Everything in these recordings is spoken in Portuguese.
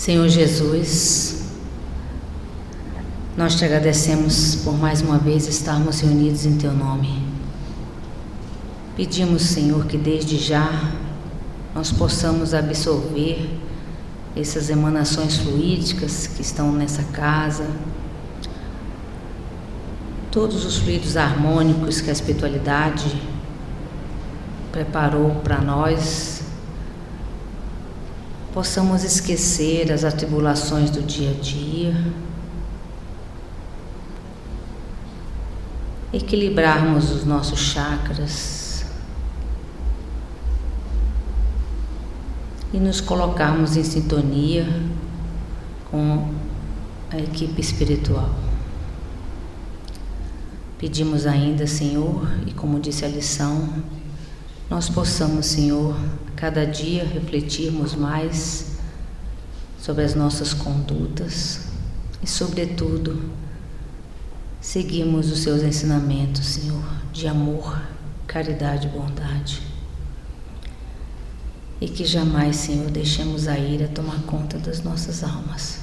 Senhor Jesus, nós te agradecemos por mais uma vez estarmos reunidos em Teu nome. Pedimos, Senhor, que desde já nós possamos absorver essas emanações fluídicas que estão nessa casa, todos os fluidos harmônicos que a espiritualidade preparou para nós, possamos esquecer as atribulações do dia a dia, equilibrarmos os nossos chakras e nos colocarmos em sintonia com a equipe espiritual. Pedimos ainda, Senhor, e como disse a lição, nós possamos, Senhor, cada dia refletirmos mais sobre as nossas condutas e, sobretudo, seguirmos os Seus ensinamentos, Senhor, de amor, caridade e bondade. E que jamais, Senhor, deixemos a ira tomar conta das nossas almas.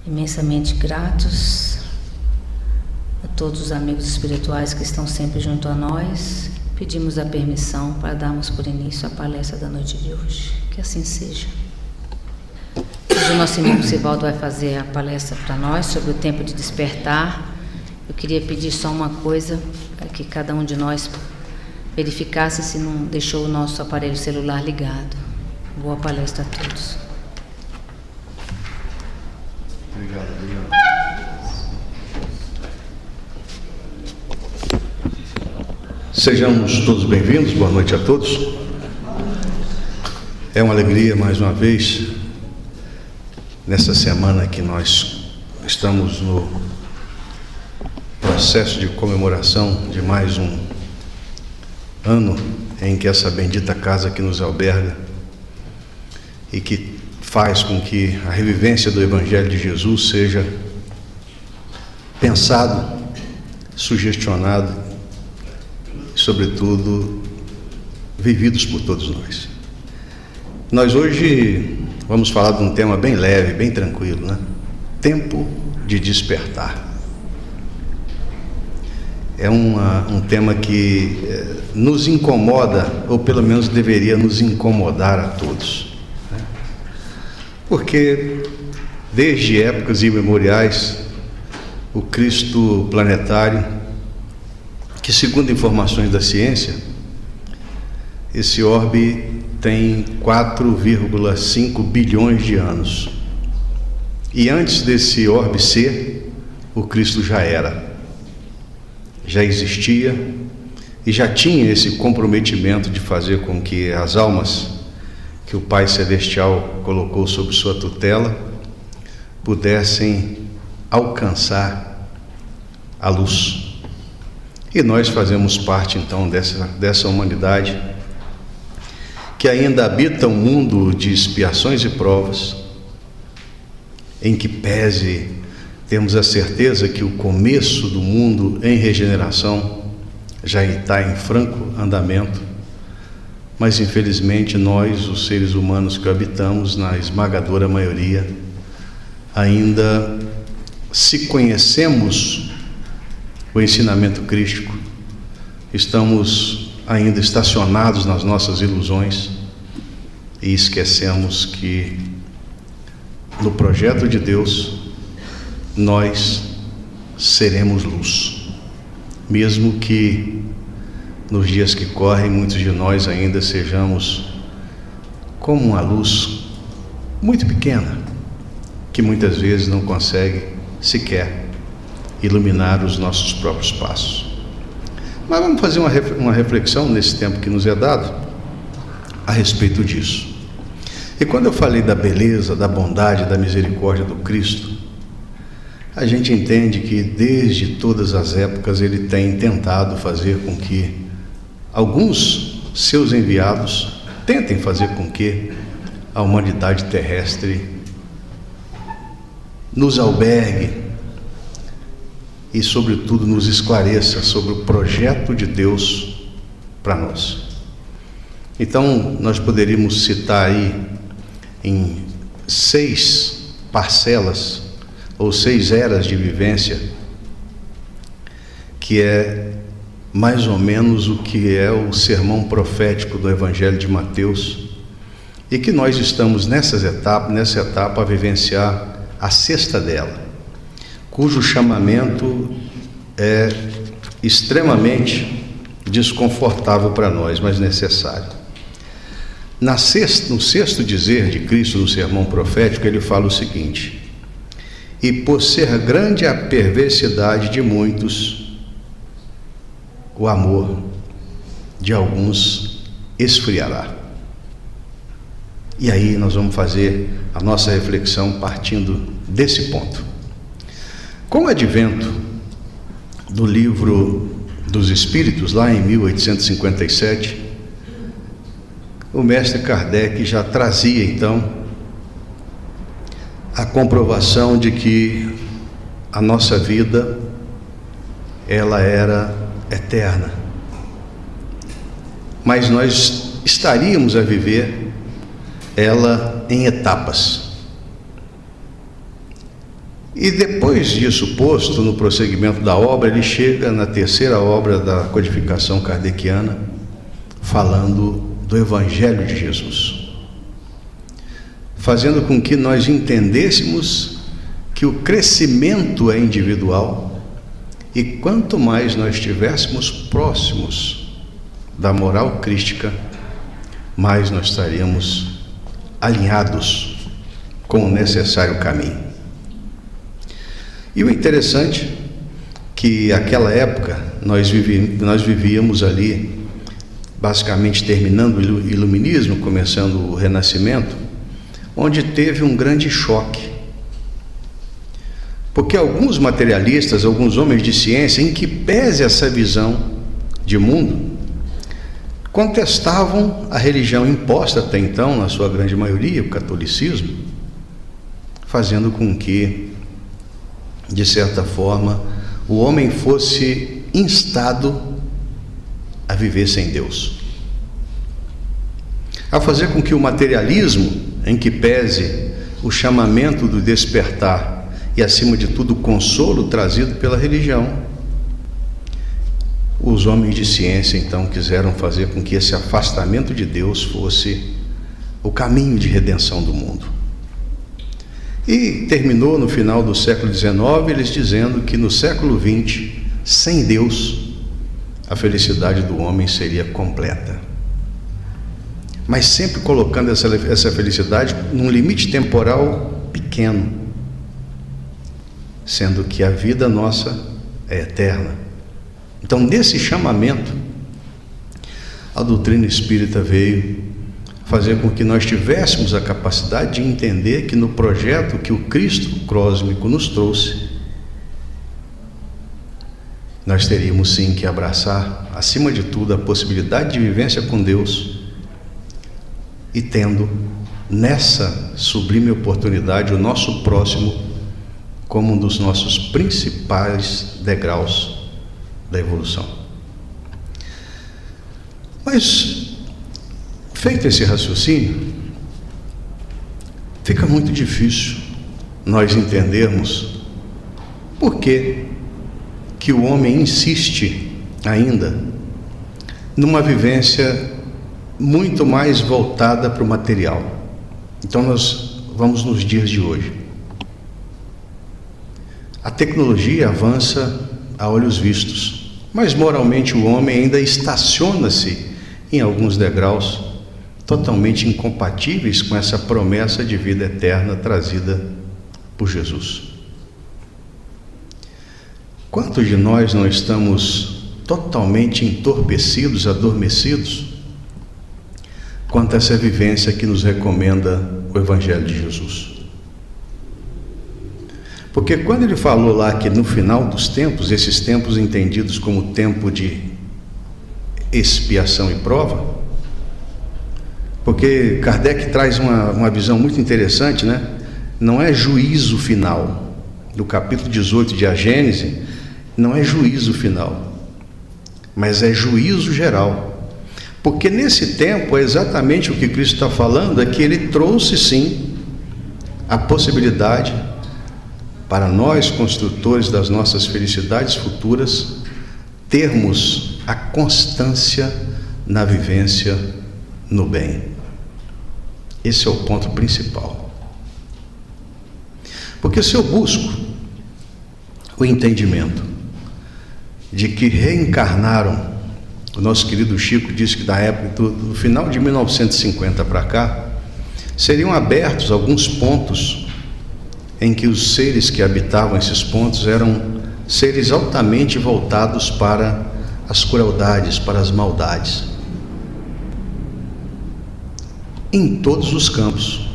Imensamente gratos a todos os amigos espirituais que estão sempre junto a nós. Pedimos a permissão para darmos por início a palestra da noite de hoje. Que assim seja. Hoje o nosso irmão Sivaldo vai fazer a palestra para nós sobre o tempo de despertar. Eu queria pedir só uma coisa, para que cada um de nós verificasse se não deixou o nosso aparelho celular ligado. Boa palestra a todos. Obrigado, Adriano. Sejamos todos bem-vindos, boa noite a todos. É uma alegria, mais uma vez, nessa semana que nós estamos no processo de comemoração de mais um ano em que essa bendita casa que nos alberga e que faz com que a revivência do Evangelho de Jesus seja pensado, sugestionado, sobretudo, vividos por todos nós. Nós hoje vamos falar de um tema bem leve, bem tranquilo, né? Tempo de despertar. É um tema que nos incomoda, ou pelo menos deveria nos incomodar a todos, né? Porque desde épocas imemoriais, o Cristo planetário, que segundo informações da ciência, esse orbe tem 4,5 bilhões de anos. E antes desse orbe ser, o Cristo já era, já existia e já tinha esse comprometimento de fazer com que as almas que o Pai Celestial colocou sob sua tutela pudessem alcançar a luz. E nós fazemos parte então dessa humanidade que ainda habita um mundo de expiações e provas, em que pese temos a certeza que o começo do mundo em regeneração já está em franco andamento, mas infelizmente nós, os seres humanos que habitamos, na esmagadora maioria, ainda, se conhecemos o ensinamento crístico, estamos ainda estacionados nas nossas ilusões e esquecemos que no projeto de Deus nós seremos luz, mesmo que nos dias que correm muitos de nós ainda sejamos como uma luz muito pequena, que muitas vezes não consegue sequer iluminar os nossos próprios passos. Mas vamos fazer uma reflexão nesse tempo que nos é dado a respeito disso. E quando eu falei da beleza, da bondade, da misericórdia do Cristo, a gente entende que desde todas as épocas ele tem tentado fazer com que alguns seus enviados tentem fazer com que a humanidade terrestre nos albergue e, sobretudo, nos esclareça sobre o projeto de Deus para nós. Então, nós poderíamos citar aí em 6 parcelas ou 6 eras de vivência, que é mais ou menos o que é o sermão profético do Evangelho de Mateus, e que nós estamos nessa etapa a vivenciar a 6ª dela, cujo chamamento é extremamente desconfortável para nós, mas necessário. No 6º dizer de Cristo no sermão profético, ele fala o seguinte: e por ser grande a perversidade de muitos, o amor de alguns esfriará. E aí nós vamos fazer a nossa reflexão partindo desse ponto. Com o advento do Livro dos Espíritos, lá em 1857, o mestre Kardec já trazia então a comprovação de que a nossa vida, ela era eterna, mas nós estaríamos a viver ela em etapas. E depois disso posto, no prosseguimento da obra, ele chega na 3ª obra da codificação kardeciana, falando do Evangelho de Jesus, fazendo com que nós entendêssemos que o crescimento é individual, e quanto mais nós estivéssemos próximos da moral crística, mais nós estaríamos alinhados com o necessário caminho. E o interessante é que naquela época nós vivíamos ali, basicamente terminando o Iluminismo, começando o Renascimento, onde teve um grande choque. Porque alguns materialistas, alguns homens de ciência, em que pese essa visão de mundo, contestavam a religião imposta até então, na sua grande maioria, o catolicismo, fazendo com que, de certa forma, o homem fosse instado a viver sem Deus, a fazer com que o materialismo, em que pese o chamamento do despertar e, acima de tudo, o consolo trazido pela religião, os homens de ciência então quiseram fazer com que esse afastamento de Deus fosse o caminho de redenção do mundo. E terminou no final do século XIX eles dizendo que no século XX, sem Deus, a felicidade do homem seria completa, mas sempre colocando essa felicidade num limite temporal pequeno, sendo que a vida nossa é eterna. Então, nesse chamamento, a doutrina espírita veio fazer com que nós tivéssemos a capacidade de entender que no projeto que o Cristo cósmico nos trouxe, nós teríamos sim que abraçar, acima de tudo, a possibilidade de vivência com Deus, e tendo nessa sublime oportunidade o nosso próximo como um dos nossos principais degraus da evolução. Mas, feito esse raciocínio, fica muito difícil nós entendermos por que o homem insiste ainda numa vivência muito mais voltada para o material. Então nós vamos nos dias de hoje. A tecnologia avança a olhos vistos, mas moralmente o homem ainda estaciona-se em alguns degraus totalmente incompatíveis com essa promessa de vida eterna trazida por Jesus. Quantos de nós não estamos totalmente entorpecidos, adormecidos quanto a essa vivência que nos recomenda o Evangelho de Jesus? Porque quando ele falou lá que no final dos tempos, esses tempos entendidos como tempo de expiação e prova, porque Kardec traz uma visão muito interessante, né? Não é juízo final. Do capítulo 18 de A Gênese, não é juízo final, mas é juízo geral, Porque nesse tempo, é exatamente o que Cristo está falando, é que Ele trouxe sim a possibilidade para nós, construtores das nossas felicidades futuras, termos a constância na vivência no bem. Esse é o ponto principal. Porque se eu busco o entendimento de que reencarnaram, o nosso querido Chico disse que da época do final de 1950 para cá, seriam abertos alguns pontos em que os seres que habitavam esses pontos eram seres altamente voltados para as crueldades, para as maldades, em todos os campos.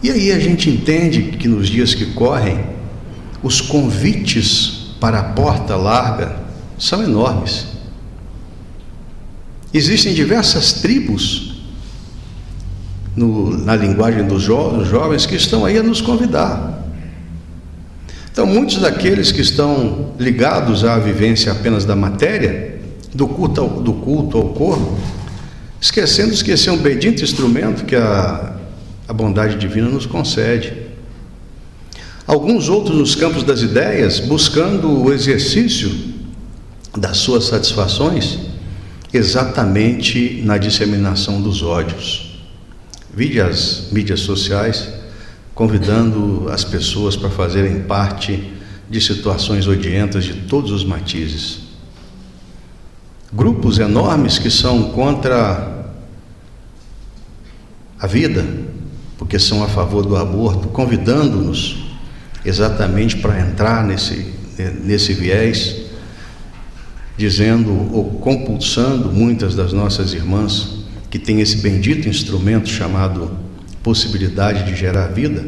E aí a gente entende que nos dias que correm, os convites para a porta larga são enormes. Existem diversas tribos, na linguagem dos jovens, que estão aí a nos convidar. Então, muitos daqueles que estão ligados à vivência apenas da matéria, do culto ao corpo, esquecer um bendito instrumento que a bondade divina nos concede. Alguns outros nos campos das ideias, buscando o exercício das suas satisfações exatamente na disseminação dos ódios. Vide as mídias sociais convidando as pessoas para fazerem parte de situações odientas de todos os matizes. Grupos enormes que são contra a vida, porque são a favor do aborto, convidando-nos exatamente para entrar nesse viés, dizendo ou compulsando muitas das nossas irmãs que têm esse bendito instrumento chamado possibilidade de gerar vida,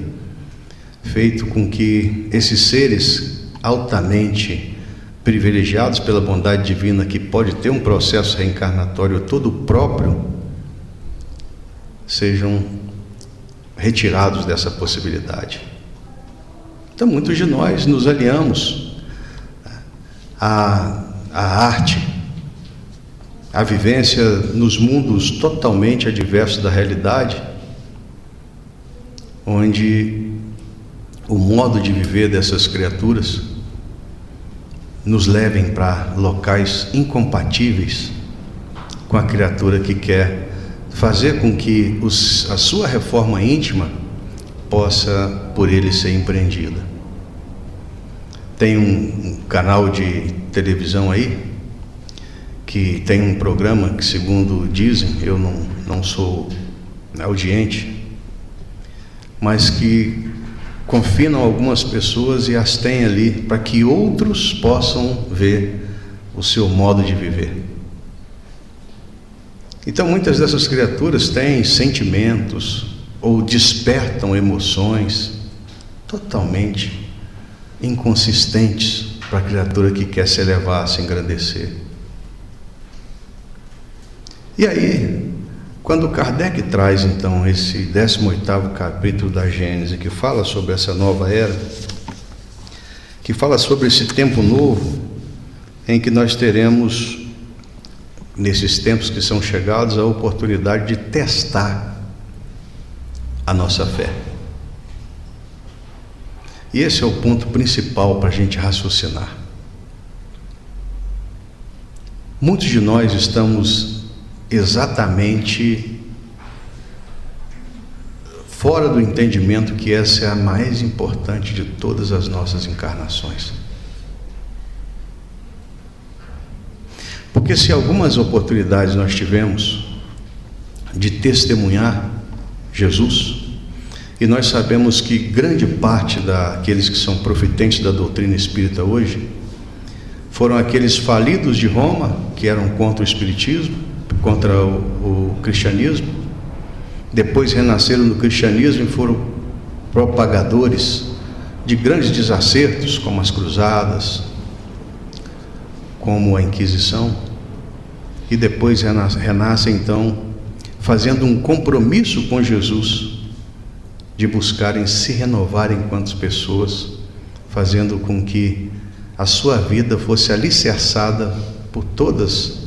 feito com que esses seres altamente privilegiados pela bondade divina, que pode ter um processo reencarnatório todo próprio, sejam retirados dessa possibilidade. Então, muitos de nós nos aliamos à arte, à vivência nos mundos totalmente adversos da realidade, onde o modo de viver dessas criaturas nos levem para locais incompatíveis com a criatura que quer fazer com que a sua reforma íntima possa por ele ser empreendida. Tem um canal de televisão aí que tem um programa que, segundo dizem, eu não sou audiente, mas que confinam algumas pessoas e as têm ali para que outros possam ver o seu modo de viver. Então, muitas dessas criaturas têm sentimentos ou despertam emoções totalmente inconsistentes para a criatura que quer se elevar, se engrandecer. E aí, quando Kardec traz então esse 18º capítulo da Gênese, que fala sobre essa nova era, que fala sobre esse tempo novo, em que nós teremos, nesses tempos que são chegados, a oportunidade de testar a nossa fé. E esse é o ponto principal para a gente raciocinar. Muitos de nós estamos exatamente fora do entendimento que essa é a mais importante de todas as nossas encarnações. Porque se algumas oportunidades nós tivemos de testemunhar Jesus, e nós sabemos que grande parte daqueles que são profetentes da doutrina espírita hoje foram aqueles falidos de Roma, que eram contra o espiritismo, contra o cristianismo, depois renasceram no cristianismo e foram propagadores de grandes desacertos, como as cruzadas, como a Inquisição, e depois renascem então fazendo um compromisso com Jesus de buscarem se renovar enquanto pessoas, fazendo com que a sua vida fosse alicerçada por todas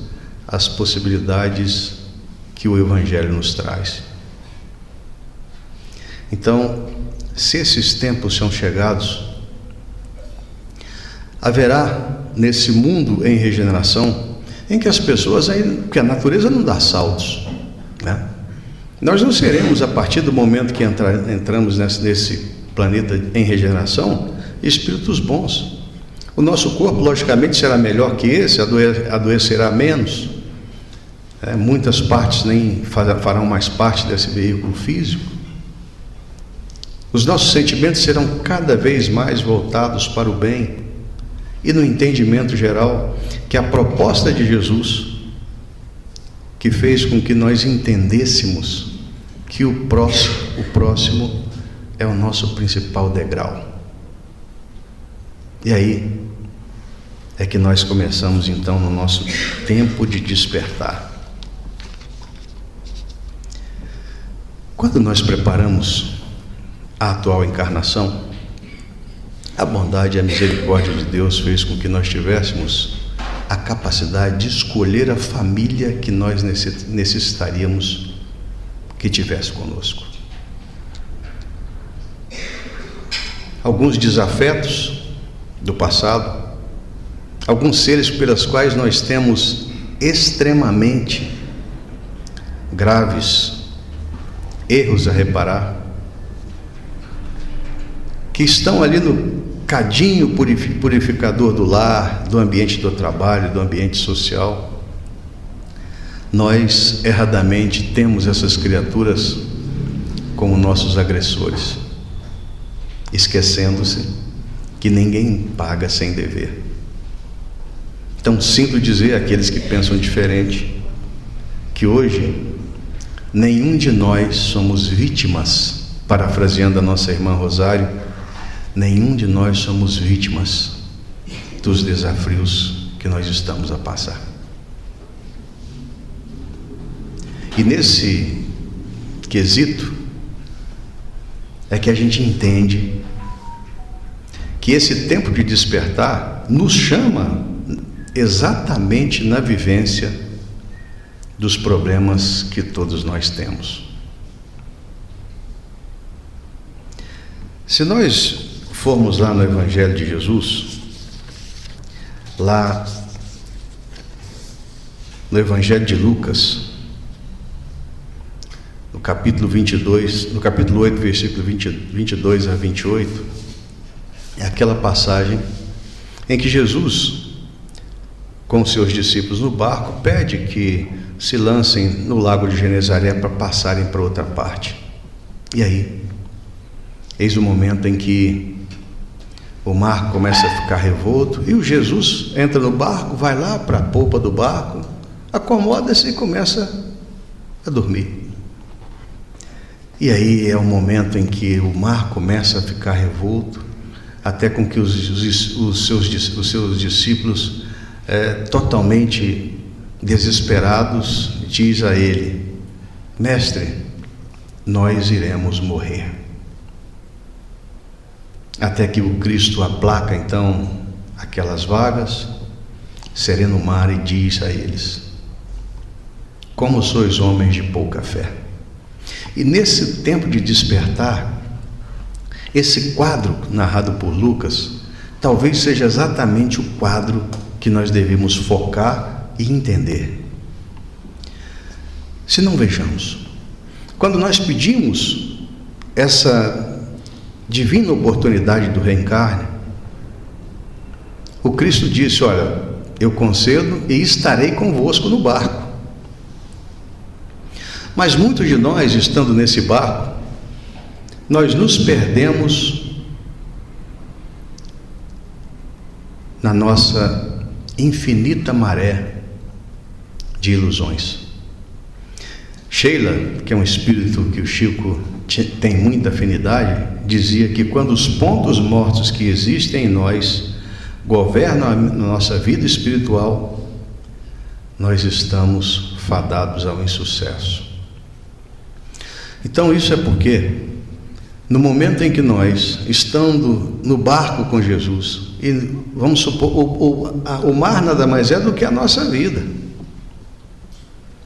as possibilidades que o Evangelho nos traz. Então, se esses tempos são chegados, haverá nesse mundo em regeneração, em que as pessoas, porque a natureza não dá saltos, né? Nós não seremos, a partir do momento que entramos nesse planeta em regeneração, espíritos bons. O nosso corpo, logicamente, será melhor que esse, adoecerá menos. Muitas partes nem farão mais parte desse veículo físico. Os nossos sentimentos serão cada vez mais voltados para o bem e no entendimento geral que a proposta de Jesus, que fez com que nós entendêssemos que o próximo é o nosso principal degrau. E aí é que nós começamos então no nosso tempo de despertar. Quando nós preparamos a atual encarnação, a bondade e a misericórdia de Deus fez com que nós tivéssemos a capacidade de escolher a família que nós necessitaríamos que tivesse conosco. Alguns desafetos do passado, alguns seres pelos quais nós temos extremamente graves erros a reparar, que estão ali no cadinho purificador do lar, do ambiente do trabalho, do ambiente social. Nós erradamente temos essas criaturas como nossos agressores, esquecendo-se que ninguém paga sem dever. Então sinto dizer àqueles que pensam diferente que hoje nenhum de nós somos vítimas, parafraseando a nossa irmã Rosário, nenhum de nós somos vítimas dos desafios que nós estamos a passar. E nesse quesito é que a gente entende que esse tempo de despertar nos chama exatamente na vivência dos problemas que todos nós temos. Se nós formos lá no Evangelho de Jesus, lá no Evangelho de Lucas, no capítulo 22, no capítulo 8, versículo 22 a 28, é aquela passagem em que Jesus, com os seus discípulos no barco, pede que se lancem no lago de Genezaré para passarem para outra parte. E aí, eis o momento em que o mar começa a ficar revolto e o Jesus entra no barco, vai lá para a polpa do barco, acomoda-se e começa a dormir. E aí é o momento em que o mar começa a ficar revolto, até com que os seus discípulos, totalmente desesperados, diz a ele: Mestre, nós iremos morrer. Até que o Cristo aplaca então aquelas vagas, serena o mar, e diz a eles: como sois homens de pouca fé. E nesse tempo de despertar, esse quadro narrado por Lucas talvez seja exatamente o quadro que nós devemos focar e entender. Se não, vejamos, quando nós pedimos essa divina oportunidade do reencarne, o Cristo disse: olha, eu concedo e estarei convosco no barco. Mas muitos de nós, estando nesse barco, nós nos perdemos na nossa infinita maré de ilusões. Sheila, que é um espírito que o Chico tem muita afinidade, dizia que quando os pontos mortos que existem em nós governam a nossa vida espiritual, nós estamos fadados ao insucesso. Então isso é porque no momento em que nós, estando no barco com Jesus, e vamos supor, o mar nada mais é do que a nossa vida,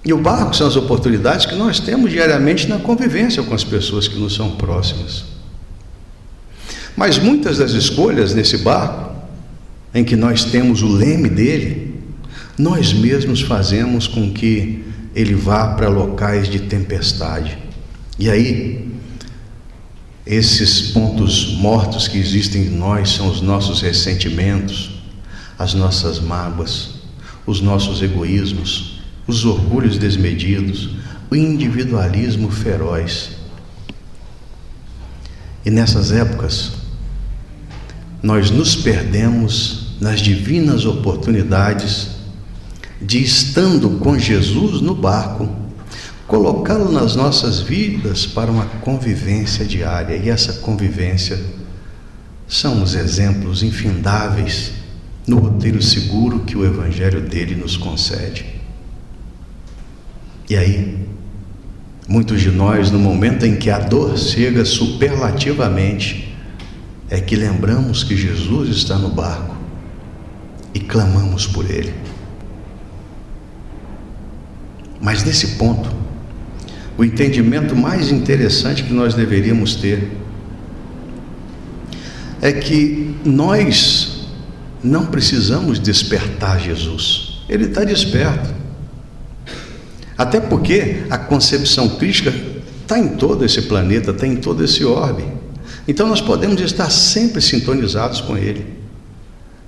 E o barco são as oportunidades que nós temos diariamente na convivência com as pessoas que nos são próximas. Mas muitas das escolhas nesse barco, em que nós temos o leme dele, nós mesmos fazemos com que ele vá para locais de tempestade. E aí, esses pontos mortos que existem em nós são os nossos ressentimentos, as nossas mágoas, os nossos egoísmos, os orgulhos desmedidos, o individualismo feroz. E nessas épocas, nós nos perdemos nas divinas oportunidades de, estando com Jesus no barco, colocá-lo nas nossas vidas para uma convivência diária. E essa convivência são os exemplos infindáveis no roteiro seguro que o Evangelho dele nos concede. E aí, muitos de nós, no momento em que a dor chega superlativamente, é que lembramos que Jesus está no barco e clamamos por ele. Mas nesse ponto, o entendimento mais interessante que nós deveríamos ter é que nós não precisamos despertar Jesus. Ele está desperto. Até porque a concepção crística está em todo esse planeta, está em todo esse orbe. Então nós podemos estar sempre sintonizados com ele.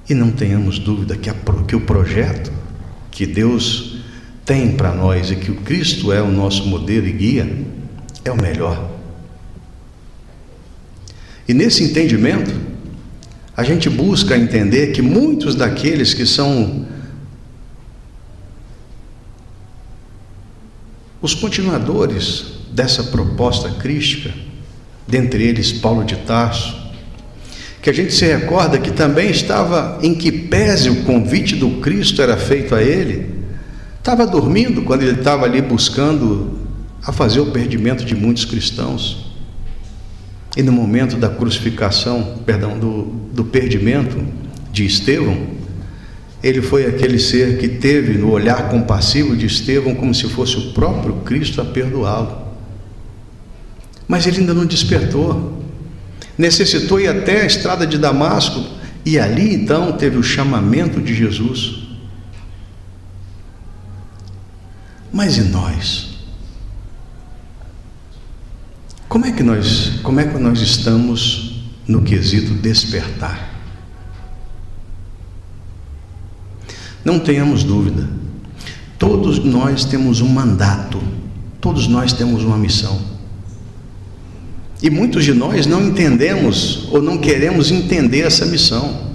E não tenhamos dúvida que o projeto que Deus tem para nós e que o Cristo é o nosso modelo e guia é o melhor. E nesse entendimento, a gente busca entender que muitos daqueles que são os continuadores dessa proposta crística, dentre eles Paulo de Tarso, que a gente se recorda que também estava, em que pese o convite do Cristo era feito a ele, estava dormindo quando ele estava ali buscando a fazer o perdimento de muitos cristãos. E no momento da crucificação, do perdimento de Estevão, ele foi aquele ser que teve no olhar compassivo de Estevão como se fosse o próprio Cristo a perdoá-lo. Mas ele ainda não despertou. Necessitou ir até a estrada de Damasco e ali então teve o chamamento de Jesus. Mas e nós? Como é que nós estamos no quesito despertar? Não tenhamos dúvida, todos nós temos um mandato, todos nós temos uma missão. E muitos de nós não entendemos ou não queremos entender essa missão.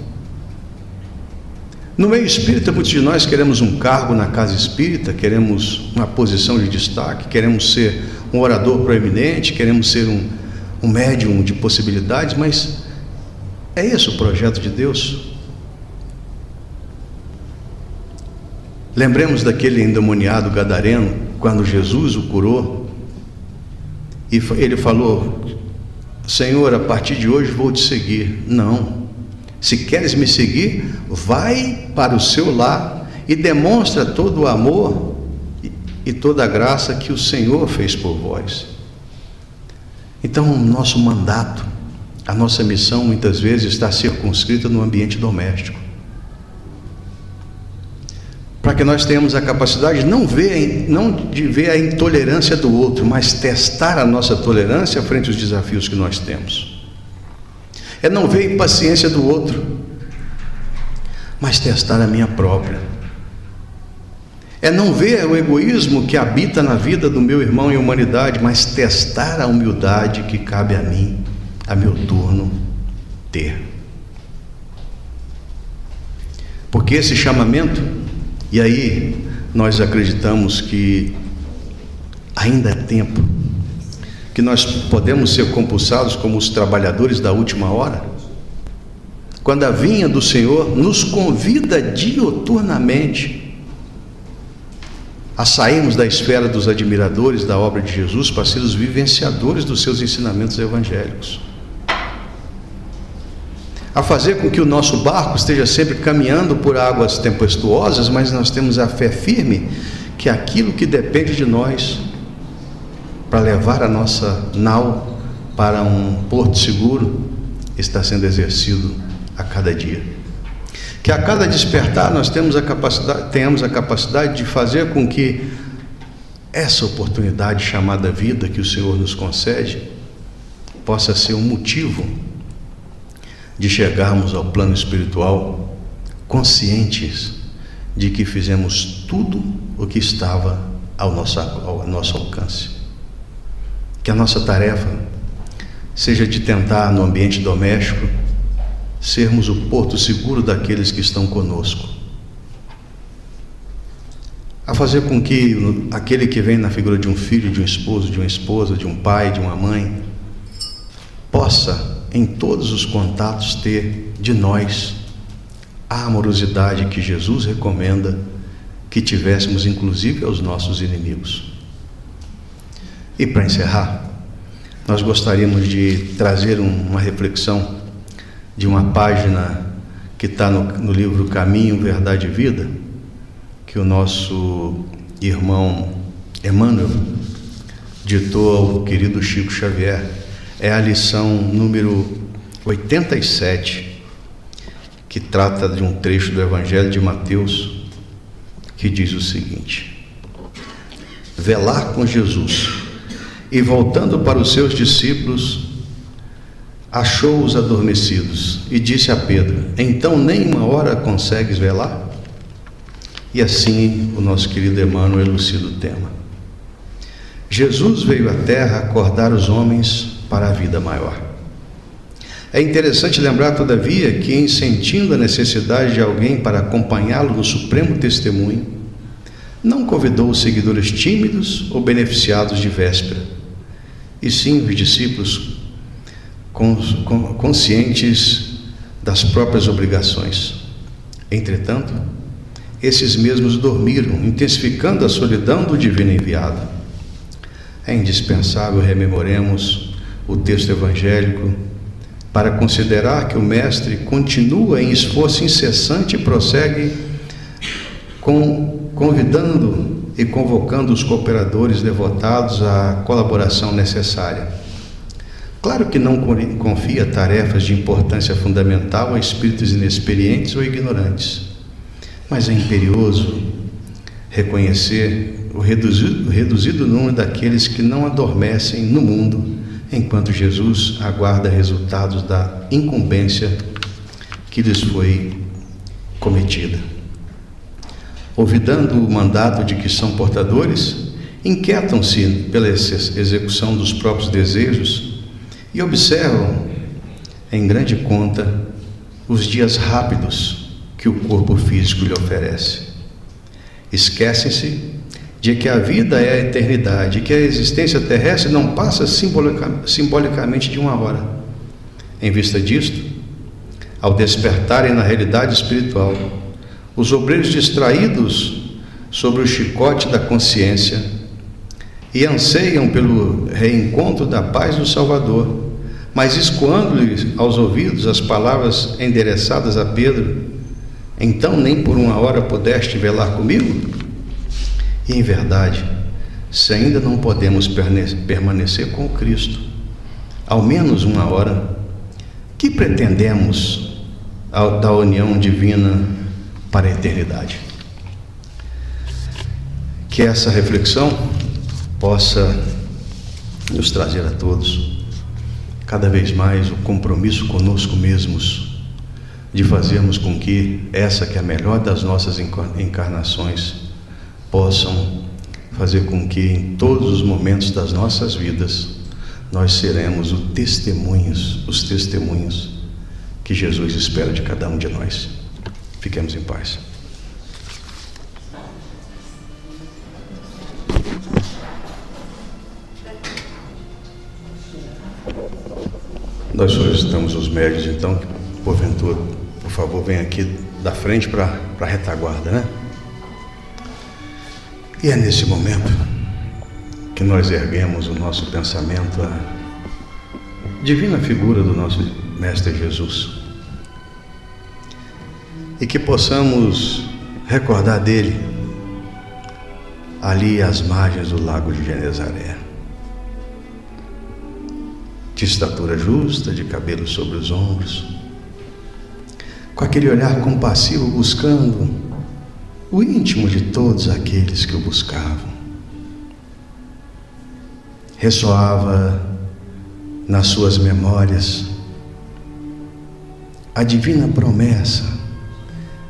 No meio espírita, muitos de nós queremos um cargo na casa espírita, queremos uma posição de destaque, queremos ser um orador proeminente, queremos ser um médium de possibilidades, mas é esse o projeto de Deus? Lembremos daquele endemoniado gadareno, quando Jesus o curou, e ele falou: Senhor, a partir de hoje vou te seguir. Não, se queres me seguir, vai para o seu lar e demonstra todo o amor e toda a graça que o Senhor fez por vós. Então o nosso mandato, a nossa missão muitas vezes está circunscrita no ambiente doméstico, para que nós tenhamos a capacidade não de ver a intolerância do outro, mas testar a nossa tolerância frente aos desafios que nós temos. É não ver a impaciência do outro, mas testar a minha própria. É não ver o egoísmo que habita na vida do meu irmão em humanidade, mas testar a humildade que cabe a mim, a meu turno, ter. Porque esse chamamento, e aí nós acreditamos que ainda é tempo, que nós podemos ser compulsados como os trabalhadores da última hora, quando a vinha do Senhor nos convida diuturnamente a sairmos da esfera dos admiradores da obra de Jesus para ser os vivenciadores dos seus ensinamentos evangélicos, a fazer com que o nosso barco esteja sempre caminhando por águas tempestuosas, mas nós temos a fé firme que aquilo que depende de nós para levar a nossa nau para um porto seguro está sendo exercido a cada dia. Que a cada despertar nós tenhamos a capacidade de fazer com que essa oportunidade chamada vida que o Senhor nos concede possa ser um motivo de chegarmos ao plano espiritual conscientes de que fizemos tudo o que estava ao nosso alcance. Que a nossa tarefa seja de tentar, no ambiente doméstico, sermos o porto seguro daqueles que estão conosco, a fazer com que aquele que vem na figura de um filho, de um esposo, de uma esposa, de um pai, de uma mãe, possa em todos os contatos ter de nós a amorosidade que Jesus recomenda que tivéssemos, inclusive aos nossos inimigos. E para encerrar, nós gostaríamos de trazer uma reflexão de uma página que está no livro Caminho, Verdade e Vida, que o nosso irmão Emmanuel ditou ao querido Chico Xavier. É a lição número 87, que trata de um trecho do Evangelho de Mateus, que diz o seguinte: velar com Jesus. E voltando para os seus discípulos, achou-os adormecidos e disse a Pedro: então nem uma hora consegues velar? E assim o nosso querido Emmanuel elucida o tema. Jesus veio à terra acordar os homens para a vida maior. É interessante lembrar, todavia, que em sentindo a necessidade de alguém para acompanhá-lo no supremo testemunho, não convidou os seguidores tímidos ou beneficiados de véspera, e sim os discípulos conscientes das próprias obrigações. Entretanto, esses mesmos dormiram, intensificando a solidão do divino enviado. É indispensável rememoremos o texto evangélico para considerar que o Mestre continua em esforço incessante e prossegue convidando e convocando os cooperadores devotados à colaboração necessária. Claro que não confia tarefas de importância fundamental a espíritos inexperientes ou ignorantes, mas é imperioso reconhecer o reduzido número daqueles que não adormecem no mundo, enquanto Jesus aguarda resultados da incumbência que lhes foi cometida. Olvidando o mandato de que são portadores, inquietam-se pela execução dos próprios desejos e observam, em grande conta, os dias rápidos que o corpo físico lhe oferece. Esquecem-se de que a vida é a eternidade, que a existência terrestre não passa simbolicamente de uma hora. Em vista disto, ao despertarem na realidade espiritual, os obreiros distraídos sobre o chicote da consciência e anseiam pelo reencontro da paz do Salvador, mas escoando-lhe aos ouvidos as palavras endereçadas a Pedro: então nem por uma hora pudeste velar comigo? E em verdade, se ainda não podemos permanecer com o Cristo ao menos uma hora, que pretendemos da união divina para a eternidade? Que essa reflexão possa nos trazer a todos cada vez mais o compromisso conosco mesmos de fazermos com que essa que é a melhor das nossas encarnações possam fazer com que em todos os momentos das nossas vidas nós seremos os testemunhos que Jesus espera de cada um de nós. Fiquemos em paz. Nós solicitamos os médios, então, que porventura, por favor, venham aqui da frente para a retaguarda, né? E é nesse momento que nós erguemos o nosso pensamento à divina figura do nosso Mestre Jesus, e que possamos recordar dele ali às margens do lago de Genezaré. De estatura justa, de cabelo sobre os ombros, com aquele olhar compassivo buscando o íntimo de todos aqueles que o buscavam. Ressoava nas suas memórias a divina promessa: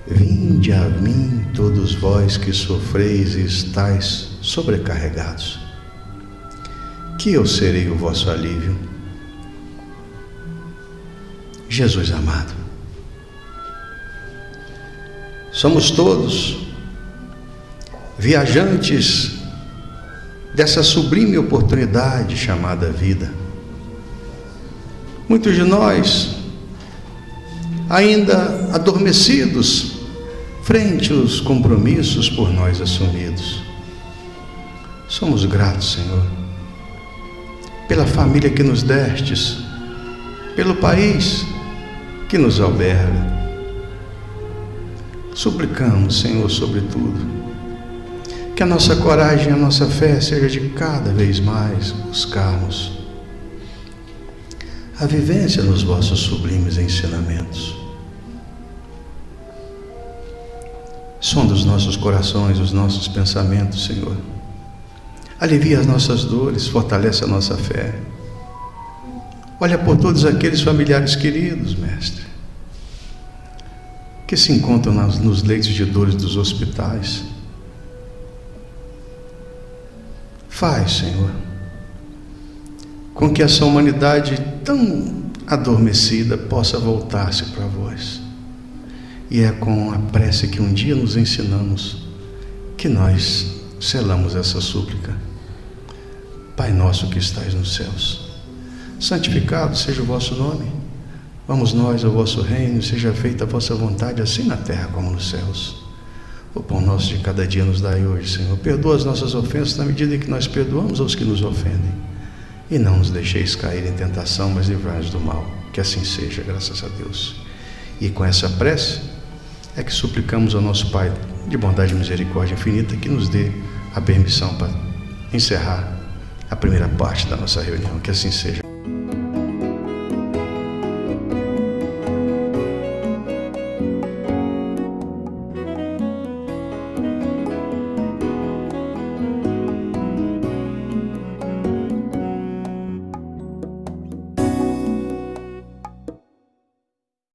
vinde a mim todos vós que sofreis e estáis sobrecarregados, que eu serei o vosso alívio. Jesus amado, somos todos viajantes dessa sublime oportunidade chamada vida. Muitos de nós ainda adormecidos frente aos compromissos por nós assumidos. Somos gratos, Senhor, pela família que nos destes, pelo país que nos alberga. Suplicamos, Senhor, sobretudo, que a nossa coragem e a nossa fé seja de cada vez mais buscarmos a vivência nos vossos sublimes ensinamentos. Sonda os nossos corações, os nossos pensamentos, Senhor. Alivia as nossas dores, fortalece a nossa fé. Olha por todos aqueles familiares queridos, Mestre, que se encontram nos leitos de dores dos hospitais. Faz, Senhor, com que essa humanidade tão adormecida possa voltar-se para vós. E é com a prece que um dia nos ensinamos que nós selamos essa súplica. Pai nosso que estais nos céus, santificado seja o vosso nome. Vamos nós ao vosso reino, seja feita a vossa vontade, assim na terra como nos céus. O pão nosso de cada dia nos dai hoje, Senhor. Perdoa as nossas ofensas na medida em que nós perdoamos aos que nos ofendem. E não nos deixeis cair em tentação, mas livrai-nos do mal. Que assim seja, graças a Deus. E com essa prece é que suplicamos ao nosso Pai de bondade e misericórdia infinita que nos dê a permissão para encerrar a primeira parte da nossa reunião. Que assim seja.